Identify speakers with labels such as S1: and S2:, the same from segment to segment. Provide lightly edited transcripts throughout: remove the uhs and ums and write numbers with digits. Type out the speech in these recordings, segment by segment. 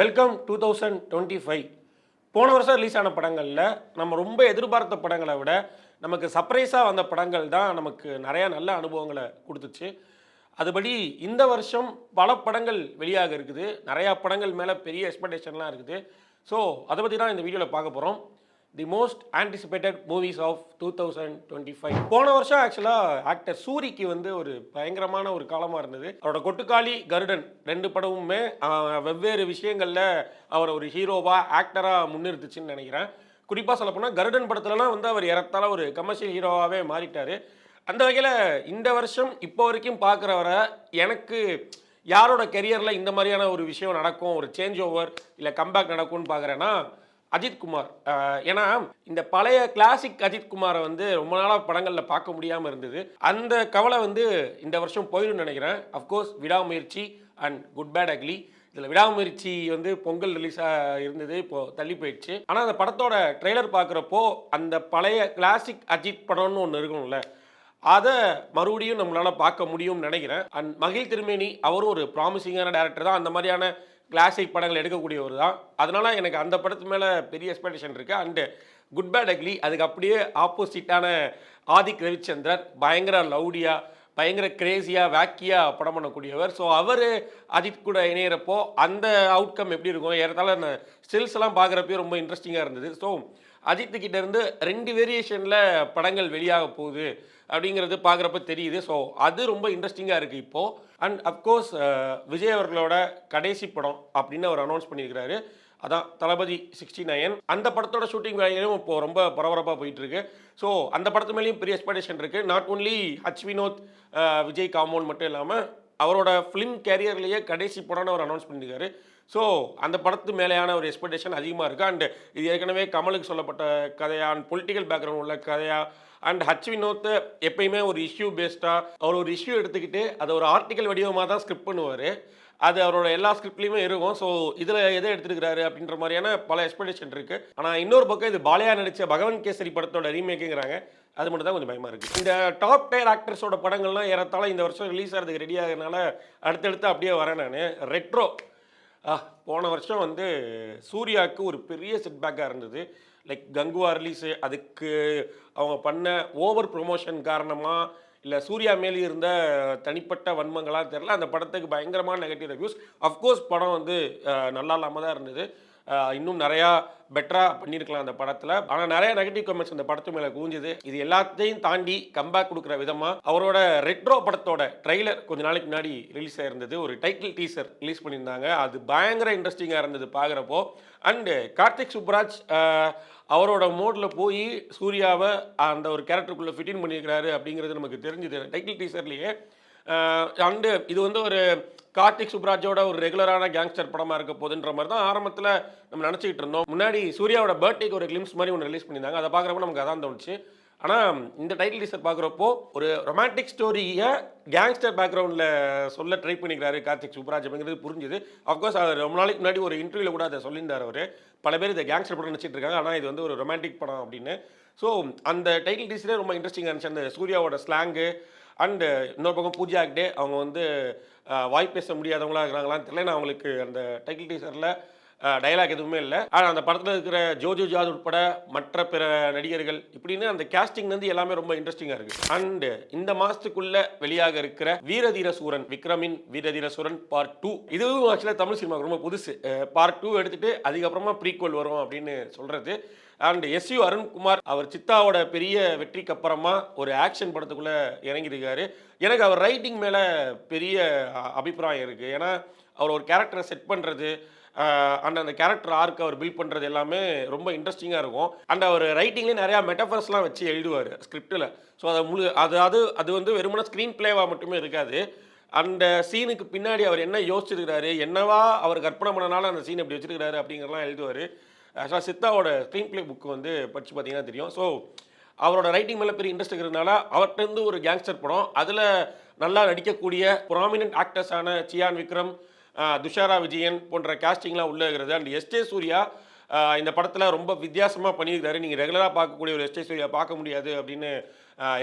S1: Welcome 2025. போன வருஷம் release ஆன படங்களில் நம்ம ரொம்ப எதிர்பார்த்த படங்களை விட நமக்கு சர்ப்ரைஸாக வந்த படங்கள் தான் நமக்கு நிறையா நல்ல அனுபவங்களை கொடுத்துச்சு. அதுபடி இந்த வருஷம் பல படங்கள் வெளியாக இருக்குது. நிறையா படங்கள் மேலே பெரிய எக்ஸ்பெக்டேஷன்லாம் இருக்குது. ஸோ அதை பற்றி தான் இந்த வீடியோவில் பார்க்க போகிறோம். The most anticipated movies of 2025. போன வருஷம் ஆக்சுவலாக ஆக்டர் சூரிக்கு ஒரு பயங்கரமான ஒரு காலமாக இருந்தது. அவரோட கொட்டுக்காளி, கருடன் ரெண்டு படமுமே வெவ்வேறு விஷயங்களில் அவர் ஒரு ஹீரோவாக ஆக்டராக முன்னிறுத்துச்சுன்னு நினைக்கிறேன். குறிப்பாக சொல்லப்போனால் கருடன் படத்துலலாம் அவர் ஏறத்தாழ ஒரு கமர்ஷியல் ஹீரோவாகவே மாறிட்டார். அந்த வகையில் இந்த வருஷம் இப்போ வரைக்கும் பார்க்குறவரை எனக்கு யாரோட கெரியரில் இந்த மாதிரியான ஒரு விஷயம் நடக்கும், ஒரு சேஞ்ச் ஓவர் இல்லை கம்பேக் நடக்கும்னு பார்க்குறேன்னா அஜித்குமார். ஏன்னா இந்த பழைய கிளாசிக் அஜித்குமாரை ரொம்ப நாளாக படங்களில் பார்க்க முடியாமல் இருந்தது. அந்த கவலை இந்த வருஷம் போயிடும்னு நினைக்கிறேன். அஃப்கோர்ஸ் விடாமுயற்சி அண்ட் குட் பேட் அக்லி. இதில் விடாமுயற்சி பொங்கல் ரிலீஸாக இருந்தது, இப்போது தள்ளி போயிடுச்சு. ஆனால் அந்த படத்தோட ட்ரெய்லர் பார்க்குறப்போ அந்த பழைய கிளாசிக் அஜித் படம்னு ஒன்று இருக்கும்ல, அதை மறுபடியும் நம்மளால் பார்க்க முடியும்னு நினைக்கிறேன். அண்ட் மகிழ் திருமேனி அவரும் ஒரு ப்ராமிசிங்கான டேரக்டர் தான். அந்த மாதிரியான கிளாசிக் படங்கள் எடுக்கக்கூடியவர் தான். அதனால் எனக்கு அந்த படத்து மேலே பெரிய எக்ஸ்பெக்டேஷன் இருக்குது. அண்டு குட் பேட் அக்லி அதுக்கு அப்படியே ஆப்போசிட்டான ஆதிக் ரவிச்சந்திரன், பயங்கர லவுடியாக, பயங்கர கிரேசியாக, வேக்கியாக படம் பண்ணக்கூடியவர். ஸோ அவர் அஜித் கூட இணையிறப்போ அந்த அவுட்கம் எப்படி இருக்கும், ஏறத்தாழ ஸ்டில்ஸ் எல்லாம் பார்க்குறப்போ ரொம்ப இன்ட்ரெஸ்டிங்காக இருந்தது. ஸோ அஜித்துக்கிட்ட இருந்து 2 வேரியேஷனில் படங்கள் வெளியாக போகுது அப்படிங்கிறது பார்க்குறப்ப தெரியுது. ஸோ அது ரொம்ப இன்ட்ரெஸ்டிங்காக இருக்குது இப்போது. அண்ட் அஃப்கோர்ஸ் விஜய் அவர்களோட கடைசி படம் அப்படின்னு அவர் அனௌன்ஸ் பண்ணியிருக்கிறாரு. அதான் தளபதி 69. அந்த படத்தோட ஷூட்டிங் வேலையும் இப்போது ரொம்ப பரபரப்பாக போயிட்டுருக்கு. ஸோ அந்த படத்து மேலேயும் பெரிய எக்ஸ்பெக்டேஷன் இருக்குது. Not only H Vinoth Vijay compound மட்டும் இல்லாமல் அவரோட ஃபிலிம் கேரியர்லேயே கடைசி படம்னு அவர் அனௌன்ஸ் பண்ணியிருக்காரு. ஸோ அந்த படத்து மேலேயான ஒரு எக்ஸ்பெக்டேஷன் அதிகமாக இருக்குது. அண்ட் இது ஏற்கனவே கமலுக்கு சொல்லப்பட்ட கதையா, அண்ட் பொலிட்டிக்கல் பேக்ரவுண்ட் உள்ள கதையா. அண்ட் ஹச் வினோத் எப்பயுமே ஒரு இஷ்யூ பேஸ்டாக அவர் ஒரு இஷ்யூ எடுத்துக்கிட்டு அதை ஒரு ஆர்டிக்கல் வடிவமாக தான் ஸ்கிரிப்ட் பண்ணுவார். அது அவரோட எல்லா ஸ்கிரிப்ட்லேயுமே இருக்கும். ஸோ இதில் எதை எடுத்துருக்கிறாரு அப்படின்ற மாதிரியான பல எக்ஸ்பெக்டேஷன் இருக்குது. ஆனால் இன்னொரு பக்கம் இது பாலையா நடித்த பகவன் கேசரி படத்தோட ரீமேக்குங்கிறாங்க. அது மட்டும் தான் கொஞ்சம் பயமாக இருக்குது. இந்த டாப் டயர் ஆக்டர்ஸோட படங்கள்லாம் ஏறத்தாழ இந்த வருஷம் ரிலீஸ் ஆகிறதுக்கு ரெடி ஆகிறதுனால அடுத்தடுத்து அப்படியே வரேன் நான். ரெட்ரோ போன வருஷம் சூர்யாவுக்கு ஒரு பெரிய செட்பேக்காக இருந்தது. லைக் கங்குவா ரிலீஸு, அதுக்கு அவங்க பண்ண ஓவர் ப்ரொமோஷன் காரணமாக இல்லை சூர்யா மேலே இருந்த தனிப்பட்ட வன்மங்களாக தெரில, அந்த படத்துக்கு பயங்கரமான நெகட்டிவ் ரிவ்யூஸ். அஃப்கோர்ஸ் படம் நல்லா இல்லாமல் தான் இருந்தது. இன்னும் நிறையா பெட்டராக பண்ணியிருக்கலாம் அந்த படத்தில். ஆனால் நிறைய நெகட்டிவ் கமெண்ட்ஸ் அந்த படத்து மேலே கூஞ்சுது. இது எல்லாத்தையும் தாண்டி கம்பேக் கொடுக்குற விதமாக அவரோட ரெட்ரோ படத்தோட ட்ரெய்லர் கொஞ்ச நாளைக்கு முன்னாடி ரிலீஸ் ஆயிருந்தது. ஒரு டைட்டில் டீசர் ரிலீஸ் பண்ணியிருந்தாங்க. அது பயங்கர இன்ட்ரெஸ்டிங்காக இருந்தது பார்க்குறப்போ. அண்டு கார்த்திக் சுப்ராஜ் அவரோட மோடில் போய் சூர்யாவை அந்த ஒரு கேரக்டருக்குள்ளே ஃபிட்டின் பண்ணியிருக்கிறாரு அப்படிங்கிறது நமக்கு தெரிஞ்சுது டைட்டில் டீசர்லேயே. அண்டு இது ஒரு கார்த்திக் சுப்ராஜோட ஒரு ரெகுலரான கேங்ஸ்டர் படமாக இருக்க போதுன்ற மாதிரி தான் ஆரம்பத்தில் நம்ம நினச்சிக்கிட்டு இருந்தோம். முன்னாடி சூர்யாவோட பர்த்டேக்கு ஒரு கிளிம்ஸ் மாதிரி ஒன்று ரிலீஸ் பண்ணியிருந்தாங்க. அதை பார்க்குறப்போ நமக்கு அதான் தோணுச்சு. ஆனால் இந்த டைட்டில் டீசர் பார்க்குறப்போ ஒரு ரொமான்டிக் ஸ்டோரியை கேங்ஸ்டர் பேக்ரவுண்டில் சொல்ல ட்ரை பண்ணிக்கிறாரு கார்த்திக் சுப்ராஜ் அப்படிங்கிறது புரிஞ்சுது. அஃப்கோர்ஸ் அவர் ரொம்ப நாளைக்கு முன்னாடி ஒரு இன்டர்வியூவில் கூட அதை சொல்லியிருந்தார். அவர் பல பேர் இதை கேங்ஸ்டர் படம் நினச்சிட்டு இருக்காங்க, ஆனால் இது ஒரு ரொமான்டிக் படம் அப்படின்னு. ஸோ அந்த டைட்டில் டீசரே ரொம்ப இன்ட்ரெஸ்டிங்காக இருந்துச்சு. அந்த சூர்யாவோட ஸ்லாங்கு அண்டு இன்னொரு பக்கம் பூஜா ஆக்டே அவங்க வாய் பேச முடியாதவங்களா இருக்கிறாங்களான்னு தெரியல. நான் அவங்களுக்கு அந்த டைட்டில் டீசரில் டைலாக் எதுவுமே இல்லை. ஆனால் அந்த படத்தில் இருக்கிற ஜோஜோ ஜாத் உட்பட மற்ற பிற நடிகர்கள் இப்படின்னு அந்த கேஸ்டிங் எல்லாமே ரொம்ப இன்ட்ரெஸ்டிங்காக இருக்குது. அண்டு இந்த மாதத்துக்குள்ளே வெளியாக இருக்கிற வீரதீர சூரன், விக்ரமின் வீரதீர சூரன் பார்ட் 2, இதுவும் ஆக்சுவலாக தமிழ் சினிமாவுக்கு ரொம்ப புதுசு. பார்ட் 2 எடுத்துகிட்டு அதுக்கப்புறமா ப்ரீக்வல் வரும் அப்படின்னு சொல்கிறது. அண்ட் எஸ்யு அருண்குமார் அவர் சித்தாவோட பெரிய வெற்றிக்கு அப்புறமா ஒரு ஆக்ஷன் படத்துக்குள்ளே இறங்கியிருக்காரு. எனக்கு அவர் ரைட்டிங் மேலே பெரிய அபிப்பிராயம் இருக்குது. ஏன்னா அவர் ஒரு கேரக்டரை செட் பண்ணுறது அண்ட் அந்த கேரக்டர் ஆர்க்கு அவர் பில்ட் பண்ணுறது எல்லாமே ரொம்ப இன்ட்ரெஸ்டிங்காக இருக்கும். அண்ட் அவர் ரைட்டிங்லேயே நிறையா மெட்டஃபர்ஸ்லாம் வச்சு எழுதுவார் ஸ்கிரிப்டில். ஸோ அதை அது வெறுமன ஸ்க்ரீன் பிளேவாக மட்டுமே இருக்காது. அந்த சீனுக்கு பின்னாடி அவர் என்ன யோசிச்சிருக்கிறாரு, என்னவா அவர் கற்பனை பண்ணனால அந்த சீன் எப்படி வச்சிருக்கிறாரு அப்படிங்கிறலாம் எழுதுவார். ஆக்சுவலாக சித்தாவோட ஸ்க்ரீன் பிளே புக்கு படித்து பார்த்தீங்கன்னா தெரியும். ஸோ அவரோட ரைட்டிங் மேலே பெரிய இன்ட்ரெஸ்ட் இருக்கிறதுனால அவர்கிட்டருந்து ஒரு கேங்ஸ்டர் படம், அதில் நல்லா நடிக்கக்கூடிய ப்ராமினன்ட் ஆக்டர்ஸான சியான் விக்ரம், துஷாரா விஜயன் போன்ற கேஸ்டிங்லாம் உள்ளே இருக்கிறது. அண்ட் எஸ்டே சூர்யா இந்த படத்தில் ரொம்ப வித்தியாசமாக பண்ணியிருக்காரு. நீங்கள் ரெகுலராக பார்க்கக்கூடிய ஒரு எஸ்டே சூர்யா பார்க்க முடியாது அப்படின்னு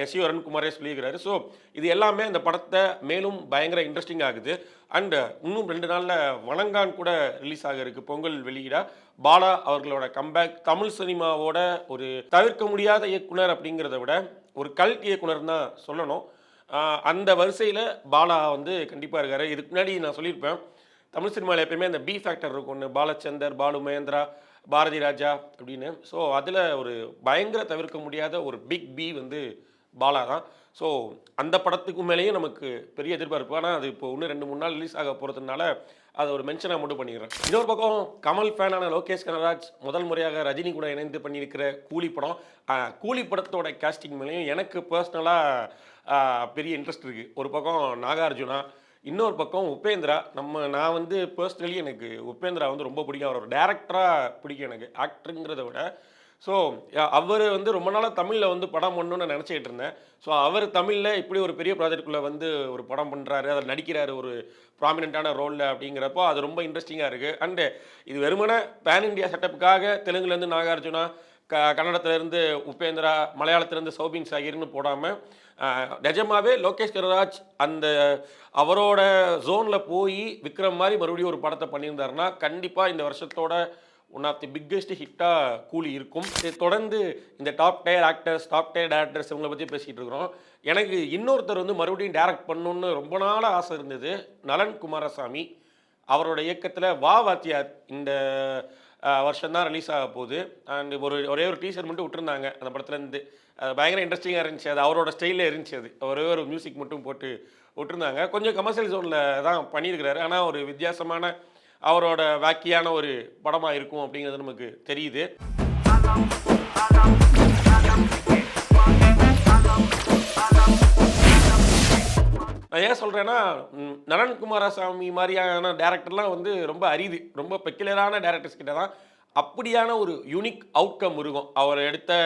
S1: எஸ்சி அருண்குமாரே சொல்லியிருக்கிறாரு. ஸோ இது எல்லாமே அந்த படத்தை மேலும் பயங்கர இன்ட்ரெஸ்டிங் ஆகுது. அண்ட் இன்னும் 2 நாளில் வணங்கான் கூட ரிலீஸ் ஆக இருக்கு பொங்கல் வெளியிட. பாலா அவர்களோட கம்பேக் தமிழ் சினிமாவோட ஒரு தவிர்க்க முடியாத இயக்குனர் அப்படிங்கிறத விட ஒரு கல்ட் இயக்குனர் தான் சொல்லணும். அந்த வரிசையில் பாலா வந்து கண்டிப்பாக இருக்காரு. இதுக்கு முன்னாடி நான் சொல்லியிருப்பேன், தமிழ் சினிமாவில் எப்பயுமே அந்த பி ஃபேக்டர் இருக்கும், ஒன்று பாலச்சந்தர், பாலு மகேந்திரா, பாரதி ராஜா அப்படின்னு. ஸோ அதில் ஒரு பயங்கர தவிர்க்க முடியாத ஒரு பிக் பி வந்து பாலா தான். ஸோ அந்த படத்துக்கு மேலேயும் நமக்கு பெரிய எதிர்பார்ப்பு. ஆனால் அது இப்போ இன்னும் 2-3 நாள் ரிலீஸ் ஆக போகிறதுனால அதை ஒரு மென்ஷனாக மட்டும் பண்ணிக்கிறேன். இன்னொரு பக்கம் கமல் ஃபேனான லோகேஷ் கனகராஜ் முதல் முறையாக ரஜினி கூட இணைந்து பண்ணியிருக்கிற கூலி படம். கூலி படத்தோட கேஸ்டிங் மேலேயும் எனக்கு பர்சனலாக பெரிய இன்ட்ரெஸ்ட் இருக்குது. ஒரு பக்கம் நாகார்ஜுனா, இன்னொரு பக்கம் உபேந்திரா. நான் வந்து பர்சனலி எனக்கு உபேந்திரா வந்து ரொம்ப பிடிக்கும். அவர் ஒரு டேரக்டராக பிடிக்கும் எனக்கு, ஆக்டருங்கிறத விட. ஸோ அவர் வந்து ரொம்ப நாளாக தமிழில் வந்து படம் பண்ணணும்னு நான் நினச்சிக்கிட்டு இருந்தேன். ஸோ அவர் தமிழில் இப்படி ஒரு பெரிய ப்ராஜெக்டுக்குள்ளே வந்து ஒரு படம் பண்ணுறாரு, அதில் நடிக்கிறாரு ஒரு ப்ராமினெண்ட்டான ரோலில் அப்படிங்கிறப்போ அது ரொம்ப இன்ட்ரெஸ்டிங்காக இருக்குது. அண்டு இது வெறுமனே பேன் இண்டியா செட்டப்புக்காக தெலுங்குலேருந்து நாகார்ஜுனா, கன்னடத்துலேருந்து உபேந்திரா, மலையாளத்துலேருந்து சௌபின் சாகிர்னு போடாமல் நிஜமாவே லோகேஷ் கனகராஜ் அந்த அவரோட ஜோனில் போய் விக்ரம் மாதிரி மறுபடியும் ஒரு படத்தை பண்ணியிருந்தாருன்னா கண்டிப்பாக இந்த வருஷத்தோட ஒன் ஆஃப் தி பிக்கெஸ்ட் ஹிட்டாக கூலி இருக்கும். தொடர்ந்து இந்த top tier actors, top tier directors இவங்களை பற்றி பேசிகிட்டு இருக்கிறோம். எனக்கு இன்னொருத்தர் வந்து மறுபடியும் டேரக்ட் பண்ணணுன்னு ரொம்ப நாளாக ஆசை இருந்தது, நலன் குமாரசாமி. அவரோட இயக்கத்தில் வா வாத்தியார் இந்த வருஷம்தான் ரிலீஸ் ஆக போகுது. அண்ட் ஒரே ஒரு டீசர் மட்டும் விட்டுருந்தாங்க அந்த படத்துலேருந்து. அது பயங்கர இன்ட்ரெஸ்டிங்காக இருந்துச்சு. அது அவரோட ஸ்டைலில் இருந்துச்சு. அது ஒரே ஒரு மியூசிக் மட்டும் போட்டு விட்டுருந்தாங்க. கொஞ்சம் கமர்ஷியல் ஜோனில் தான் பண்ணியிருக்கிறாரு. ஆனால் ஒரு வித்தியாசமான அவரோட வாக்கியான ஒரு படமாக இருக்கும் அப்படிங்கிறது நமக்கு தெரியுது. நான் ஏன் சொல்கிறேன்னா, நலன் குமாரசாமி மாதிரியான டேரக்டர்லாம் வந்து ரொம்ப அரிது. ரொம்ப பெக்குலரான டேரக்டர்ஸ் கிட்ட தான் அப்படியான ஒரு யூனிக் அவுட்கம் இருக்கும். அவர் எடுத்த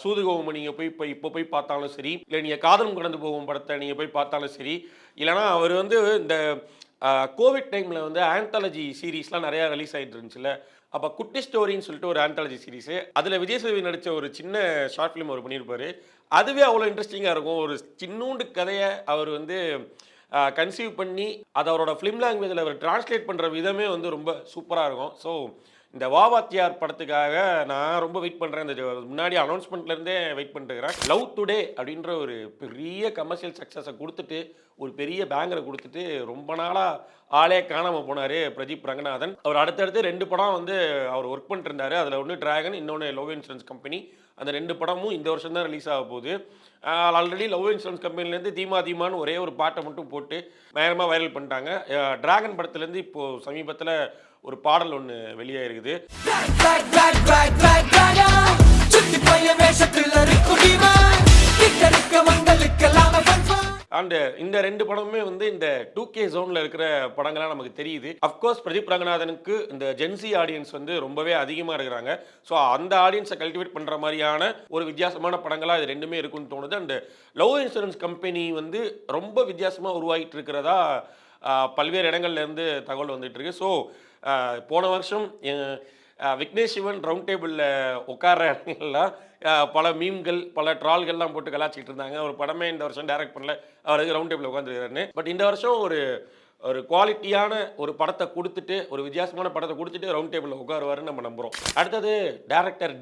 S1: சூதுகோவம் நீங்கள் இப்போ போய் பார்த்தாலும் சரி, இல்லை நீங்கள் காதலும் கடந்து போகும் படத்தை நீங்கள் போய் பார்த்தாலும் சரி, இல்லைனா அவர் வந்து இந்த கோவிட் டைமில் வந்து ஆந்தாலஜி சீரீஸ்லாம் நிறையா ரிலீஸ் ஆகிட்டு இருந்துச்சுல்ல. அப்போ குட்டி ஸ்டோரின்னு சொல்லிட்டு ஒரு ஆந்தாலஜி சீரீஸு, அதில் விஜய் சேதுபதி நடித்த ஒரு சின்ன ஷார்ட் ஃபிலிம் அவர் பண்ணியிருப்பார். அதுவே அவ்வளோ இன்ட்ரெஸ்டிங்காக இருக்கும். ஒரு சின்னூண்டு கதையை அவர் வந்து கன்சீவ் பண்ணி அதை அவரோட ஃபிலிம் லாங்குவேஜில் அவர் டிரான்ஸ்லேட் பண்ணுற விதமே வந்து ரொம்ப சூப்பராக இருக்கும். ஸோ இந்த வாவாத்தியார் படத்துக்காக நான் ரொம்ப வெயிட் பண்ணுறேன். இந்த முன்னாடி அனௌன்ஸ்மெண்ட்லேருந்தே வெயிட் பண்ணிட்டுருக்கிறேன். லவ் டுடே அப்படின்ற ஒரு பெரிய கமர்ஷியல் சக்ஸஸை கொடுத்துட்டு, ஒரு பெரிய பேங்கரை கொடுத்துட்டு ரொம்ப நாளாக ஆளே காணாமல் போனார் பிரதீப் ரங்கநாதன். அவர் அடுத்தடுத்து 2 படம் வந்து அவர் ஒர்க் பண்ணிட்டு இருந்தார். அதில் ஒன்று டிராகன், இன்னொன்று லவ் இன்சூரன்ஸ் கம்பெனி. அந்த 2 படமும் இந்த வருஷம் தான் ரிலீஸ் ஆக போகுது. ஆல்ரெடி லவ் இன்சூரன்ஸ் கம்பெனிலேருந்து தீமான்னு ஒரே ஒரு பாட்டை மட்டும் போட்டு பயங்கரமாக வைரல் பண்ணிட்டாங்க. டிராகன் படத்துலேருந்து இப்போது சமீபத்தில் ஒரு பாடல் ஒன்று வெளியாக இருக்குது. அண்ட் இந்த 2 படமுமே வந்து இந்த 2K ஜோனில் இருக்கிற படங்களாக நமக்கு தெரியுது. அஃப்கோர்ஸ் பிரதீப் ரங்கநாதனுக்கு இந்த ஜென்சி ஆடியன்ஸ் வந்து ரொம்பவே அதிகமாக இருக்கிறாங்க. ஸோ அந்த ஆடியன்ஸை கல்டிவேட் பண்ணுற மாதிரியான ஒரு வித்தியாசமான படங்களாக இது 2மே இருக்குன்னு தோணுது. அண்ட் லவ் இன்சூரன்ஸ் கம்பெனி வந்து ரொம்ப வித்தியாசமாக உருவாகிட்டு இருக்கிறதா பல்வேறு இடங்கள்லேருந்து தகவல் வந்துட்டு இருக்கு. ஸோ போன வருஷம் விக்னேஷ் சிவன் ரவுண்ட் டேபிளில் உட்கார இடங்கள்லாம் பல மீம்கள், பல ட்ரால்கள்லாம் போட்டு கலாச்சிக்கிட்டு இருந்தாங்க. ஒரு படமே இந்த வருஷம் டைரக்ட் பண்ணல, அவருக்கு ரவுண்ட் டேபிள் உட்காந்துருக்காருன்னு. பட் இந்த வருஷம் ஒரு குவாலிட்டியான ஒரு படத்தை கொடுத்துட்டு, ஒரு வித்தியாசமான படத்தை கொடுத்துட்டு ரவுண்ட் டேபிளில் உட்காருவாருன்னு நம்ம நம்புகிறோம். அடுத்தது டேரக்டர்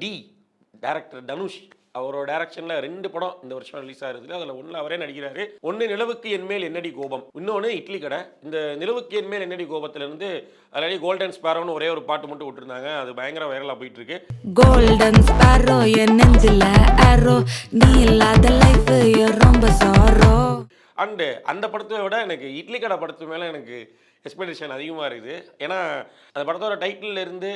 S1: தனுஷ். அவரோட டைரக்ஷனில் 2 படம் இந்த வருஷம் ரிலீஸ் ஆகுது. அதில் ஒன்று அவரே நடிக்கிறாரு. ஒன்று நிலவுக்கு என்மேல் என்னடி கோபம், இன்னொன்று இட்லி கடை. இந்த நிலவுக்கு என்மேல் என்னடி கோபத்திலிருந்து ஆல்ரெடி கோல்டன் ஸ்பேரோன்னு ஒரே ஒரு பாட்டு மட்டும் விட்டுருந்தாங்க. அது பயங்கர வைரலாக போயிட்டு இருக்கு. கோல்டன் ஸ்பேரோ என் நெஞ்சில ஆரோ நீ இல்லாத லைஃப் ரொம்ப சாரோ. அண்டு அந்த படத்தை விட எனக்கு இட்லி கடை படத்து மேலே எனக்கு எக்ஸ்பெக்டேஷன் அதிகமாக இருக்குது. ஏன்னா அந்த படத்தோட டைட்டில் இருந்து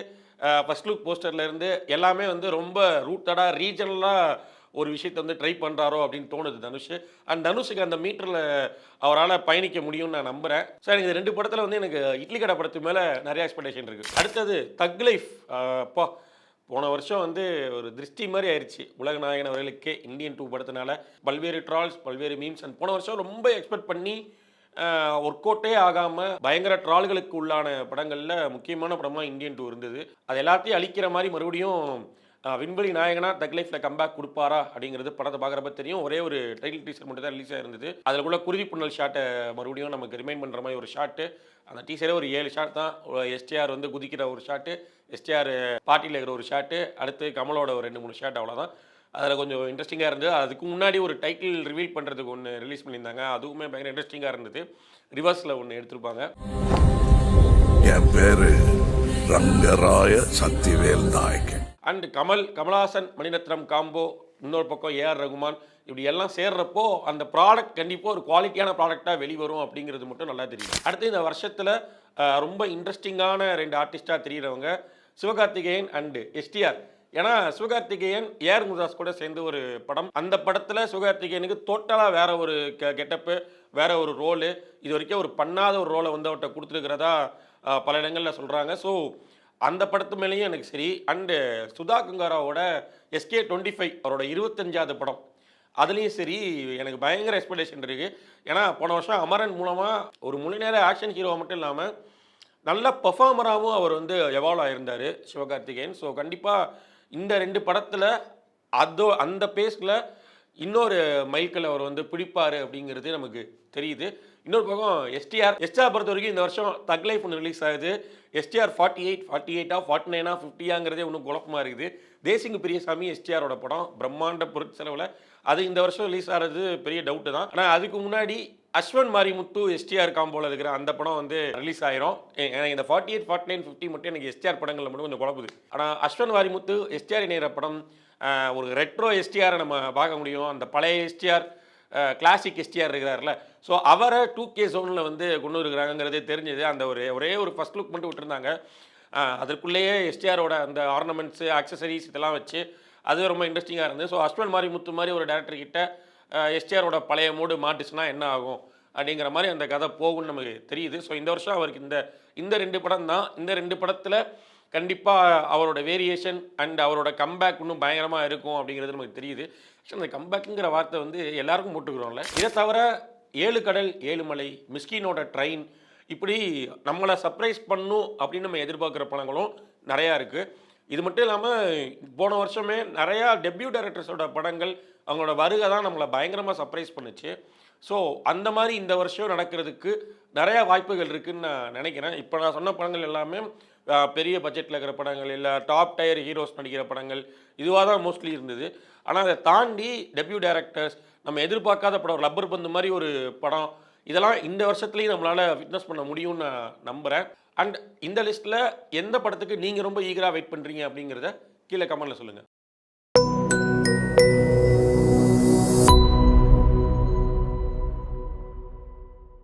S1: ஃபர்ஸ்ட் லுக் போஸ்டர்லேருந்து எல்லாமே வந்து ரொம்ப ரூட்டடாக ரீஜனலாக ஒரு விஷயத்தை வந்து ட்ரை பண்ணுறாரோ அப்படின்னு தோணுது தனுஷ். அண்ட் தனுஷுக்கு அந்த மீட்டரில் அவரால் பயணிக்க முடியும்னு நான் நம்புகிறேன். ஸோ எனக்கு இந்த 2 படத்தில் வந்து எனக்கு இட்லி கடை படத்து மேலே நிறைய எக்ஸ்பெக்டேஷன் இருக்குது. அடுத்தது தக் லைஃப். போன வருஷம் வந்து ஒரு திருஷ்டி மாதிரி ஆயிடுச்சு உலக நாயகன் அவர்களுக்கே இந்தியன் 2 படத்தினால. பல்வேறு ட்ரால்ஸ், பல்வேறு மீம்ஸ். அண்ட் போன வருஷம் ரொம்ப எக்ஸ்பெக்ட் பண்ணி ஒர்க் அவுட்டே ஆகாமல் பயங்கர ட்ரால்களுக்கு உள்ளான படங்களில் முக்கியமான படமாக இந்தியன் 2 இருந்தது. அது எல்லாத்தையும் அழிக்கிற மாதிரி மறுபடியும் விண்வெளி நாயகனா தக் லைஃப்ல கம்பேக் கொடுப்பாரா அப்படிங்கிறது படத்தை பார்க்குறப்ப தெரியும். ஒரே ஒரு டைட்டில் டீசர் மட்டும் தான் ரிலீஸ் ஆயிருந்தது. அதில் கூட குருதி புன்னல் ஷாட்டை மறுபடியும் நமக்கு ரிமைண்ட் பண்ணுற மாதிரி ஒரு ஷாட்டு. அந்த டீசரே ஒரு 7 ஷாட் தான். எஸ்டிஆர் வந்து குதிக்கிற ஒரு ஷாட்டு, எஸ்டிஆர் பார்ட்டியில் இருக்கிற ஒரு ஷாட்டு, அடுத்து கமலோட ஒரு 2-3 ஷாட் அவ்வளோதான். அதில் கொஞ்சம் இன்ட்ரெஸ்டிங்காக இருந்தது. அதுக்கு முன்னாடி ஒரு டைட்டில் ரிவீல் பண்ணுறதுக்கு ஒன்று ரிலீஸ் பண்ணியிருந்தாங்க. அதுவுமே பயங்கர இன்ட்ரெஸ்டிங்காக இருந்தது. ரிவர்ஸில் ஒன்று எடுத்திருப்பாங்க.
S2: என் பேரு ரங்கராய சக்திவேல் நாயக்கன்.
S1: அண்ட் கமல்ஹாசன் மணிரத்னம் காம்போ, இன்னொரு பக்கம் ஏஆர் ரகுமான், இப்படி எல்லாம் சேர்றப்போ அந்த ப்ராடக்ட் கண்டிப்பாக ஒரு குவாலிட்டியான ப்ராடக்டாக வெளிவரும் அப்படிங்கிறது மட்டும் நல்லா தெரியும். அடுத்து இந்த வருஷத்தில் ரொம்ப இன்ட்ரெஸ்டிங்கான 2 ஆர்டிஸ்டாக தெரிகிறவங்க சிவகார்த்திகேயன் அண்டு எஸ்டிஆர். ஏன்னா சிவகார்த்திகேயன் ஏஆர் முருகதாஸ் கூட சேர்ந்து ஒரு படம். அந்த படத்தில் சிவகார்த்திகேயனுக்கு டோட்டலாக வேற ஒரு கெட்டப்பு, வேற ஒரு ரோலு, இது வரைக்கும் ஒரு பண்ணாத ஒரு ரோலை வந்து அவர்கிட்ட கொடுத்துருக்கிறதா பல இடங்களில் சொல்கிறாங்க. ஸோ அந்த படத்து மேலேயும் எனக்கு சரி. அண்டு சுதா கங்காராவோட SK25 அவரோட 25வது படம், அதுலேயும் சரி எனக்கு பயங்கர எக்ஸ்பெக்டேஷன் இருக்குது. ஏன்னா போன வருஷம் அமரன் மூலமாக ஒரு முழு நேர ஆக்ஷன் ஹீரோவாக மட்டும் இல்லாமல் நல்ல பெர்ஃபார்மராகவும் அவர் வந்து எவால்வ் ஆகியிருந்தார் சிவகார்த்திகேயன். ஸோ கண்டிப்பாக இந்த 2 படத்தில் அந்த பேஸில் இன்னொரு மைல்கல் அவர் வந்து பிடிப்பார் அப்படிங்கிறது நமக்கு தெரியுது. இன்னொரு பக்கம் எஸ்டிஆர் பொறுத்த வரைக்கும் இந்த வருஷம் தக் லைஃப் ஒன்று ரிலீஸ் ஆகுது. எஸ்டிஆர் 48 49 50ங்கிறதே ஒன்றும் குழப்பமாக இருக்குது. தேசிங்கு பெரியசாமி எஸ்டிஆரோட படம் பிரம்மாண்ட பொருட்செலவில், அது இந்த வருஷம் ரிலீஸ் ஆகிறது பெரிய டவுட்டு தான். ஆனால் அதுக்கு முன்னாடி அஸ்வன் மாரிமுத்து எஸ்டிஆர் காம்போல இருக்கிற அந்த படம் வந்து ரிலீஸ் ஆயிரும். எனக்கு இந்த 48 49 50 மட்டும் எனக்கு எஸ்டிஆர் படங்களில் மட்டும் கொஞ்சம் குழப்புது. ஆனால் அஸ்வன் மாரிமுத்து எஸ்டிஆர் இணைகிற படம் ஒரு ரெட்ரோ எஸ்டிஆரை நம்ம பார்க்க முடியும். அந்த பழைய எஸ்டிஆர் கிளாசிக் எஸ்டிஆர் இருக்கிறார்ல, ஸோ அவரை 2K ஜோனில் வந்து கொண்டு இருக்கிறாங்கிறதே தெரிஞ்சது. அந்த ஒரே ஒரு ஃபர்ஸ்ட் லுக் மட்டும் விட்டுருந்தாங்க. அதற்குள்ளேயே எஸ்டிஆரோட அந்த ஆர்னமெண்ட்ஸு ஆக்சசரிஸ் இதெல்லாம் வச்சு அது ரொம்ப இன்ட்ரெஸ்டிங்காக இருந்தது. ஸோ அஸ்வன் மாரிமுத்து மாதிரி ஒரு டேரக்டர் கிட்ட எஸ்டிஆரோட பழைய மூடு மாட்டுச்சுன்னா என்ன ஆகும் அப்படிங்கிற மாதிரி அந்த கதை போகும்னு நமக்கு தெரியுது. ஸோ இந்த வருஷம் அவருக்கு இந்த 2 படம் தான். இந்த 2 படத்தில் கண்டிப்பாக அவரோட வேரியேஷன் அண்ட் அவரோட கம்பேக் இன்னும் பயங்கரமாக இருக்கும் அப்படிங்கிறது நமக்கு தெரியுது. ஆக்சுவலி அந்த கம்பேக்குங்கிற வார்த்தை வந்து எல்லாருக்கும் போட்டுக்கிறோம்ல. இதை தவிர 7 கடல் 7 மலை, மிஸ்கினோட ட்ரெயின், இப்படி நம்மளை சர்ப்ரைஸ் பண்ணும் அப்படின்னு நம்ம எதிர்பார்க்குற படங்களும் நிறையா இருக்குது. இது மட்டும் இல்லாமல் போன வருஷமே நிறையா டெபியூ டைரக்டர்ஸோட படங்கள் அவங்களோட வருகை தான் நம்மளை பயங்கரமாக சர்ப்ரைஸ் பண்ணுச்சு. ஸோ அந்த மாதிரி இந்த வருஷம் நடக்கிறதுக்கு நிறையா வாய்ப்புகள் இருக்குதுன்னு நான் நினைக்கிறேன். இப்போ நான் சொன்ன படங்கள் எல்லாமே பெரிய பட்ஜெட்டில் இருக்கிற படங்கள், இல்லை டாப் டயர் ஹீரோஸ் நடிக்கிற படங்கள், இதுவாக தான் மோஸ்ட்லி இருந்தது. ஆனால் அதை தாண்டி டெபியூ டைரக்டர்ஸ், நம்ம எதிர்பார்க்காத படம், ரப்பர் பந்து மாதிரி ஒரு படம், இதெல்லாம் இந்த வருஷத்துலேயும் நம்மளால் விட்னஸ் பண்ண முடியும்னு நான் நம்புகிறேன். அண்ட் இந்த லிஸ்ட்டில் எந்த படத்துக்கு நீங்கள் ரொம்ப ஈகராக வெயிட் பண்ணுறீங்க அப்படிங்கிறத கீழே கமெண்ட்டில் சொல்லுங்கள்.